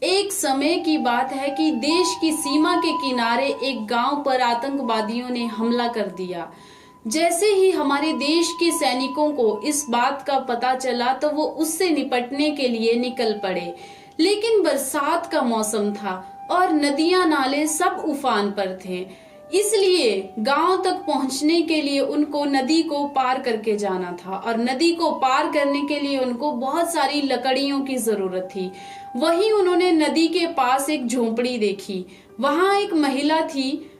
एक समय की बात है कि देश की सीमा के किनारे एक गांव पर आतंकवादियों ने हमला कर दिया। जैसे ही हमारे देश के सैनिकों को इस बात का पता चला तो वो उससे निपटने के लिए निकल पड़े। लेकिन बरसात का मौसम था और नदियां नाले सब उफान पर थे, इसलिए गांव तक पहुंचने के लिए उनको नदी को पार करके जाना था और नदी को पार करने के लिए उनको बहुत सारी लकड़ियों की जरूरत थी। वहीं उन्होंने नदी के पास एक झोंपड़ी देखी, वहां एक महिला थी।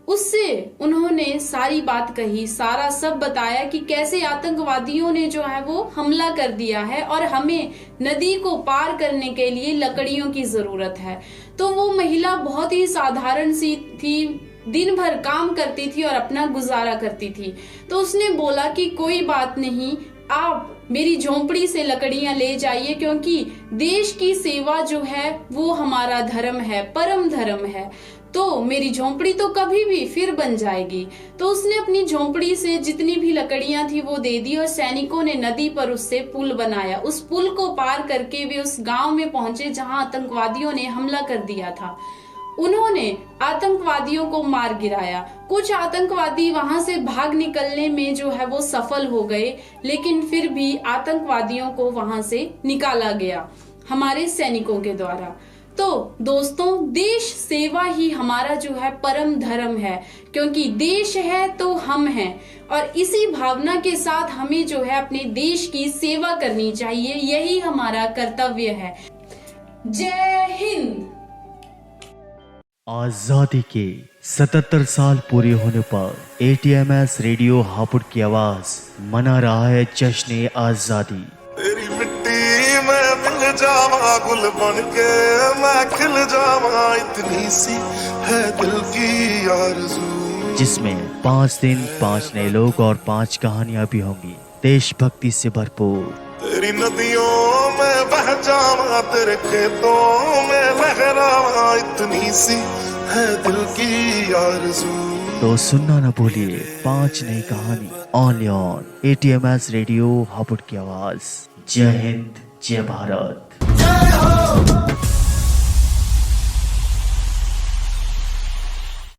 उससे उन्होंने सारी बात कही, सारा सब बताया कि कैसे आतंकवादियों ने जो है वो हमला कर दिया है और हमें नदी को पार करने के लिए लकड़ियों की जरूरत है। तो वो महिला बहुत ही साधारण सी थी, दिन भर काम करती थी और अपना गुजारा करती थी। तो उसने बोला कि कोई बात नहीं, आप मेरी झोंपड़ी से लकड़ियां ले जाइए, क्योंकि देश की सेवा जो है वो हमारा धर्म है, परम धर्म है। तो मेरी झोंपड़ी तो कभी भी फिर बन जाएगी। तो उसने अपनी झोंपड़ी से जितनी भी लकड़ियां थी वो दे दी और सैनिकों ने नदी पर उससे पुल बनाया। उस पुल को पार करके वे उस गांव में पहुंचे जहां आतंकवादियों ने हमला कर दिया था। उन्होंने आतंकवादियों को मार गिराया। कुछ आतंकवादी वहां से भाग निकलने में जो है वो सफल हो गए, लेकिन फिर भी आतंकवादियों को वहां से निकाला गया हमारे सैनिकों के द्वारा। तो दोस्तों, देश सेवा ही हमारा जो है परम धर्म है, क्योंकि देश है तो हम हैं और इसी भावना के साथ हमें जो है अपने देश की सेवा करनी चाहिए। यही हमारा कर्तव्य है। जय हिंद। आजादी के 77 साल पूरे होने पर ATMS रेडियो हापुड़ की आवाज मना रहा है जश्न आजादी। तेरी मिट्टी में मिल जावा, गुल बन के मैं खिल जावा, इतनी सी है दिल की आरज़ू। जिसमें 5 दिन 5 नए लोग और 5 कहानियां भी होंगी देशभक्ति से भरपूर। तेरी नदियों में बह जावा, तेरे खेतों में लहरावा, इतनी सी है दिल की आरज़ू। तो सुनना न भूलिए 5 नई कहानी only on ATMS radio Hapur की आवाज। जय हिंद, जय भारत। जय हो।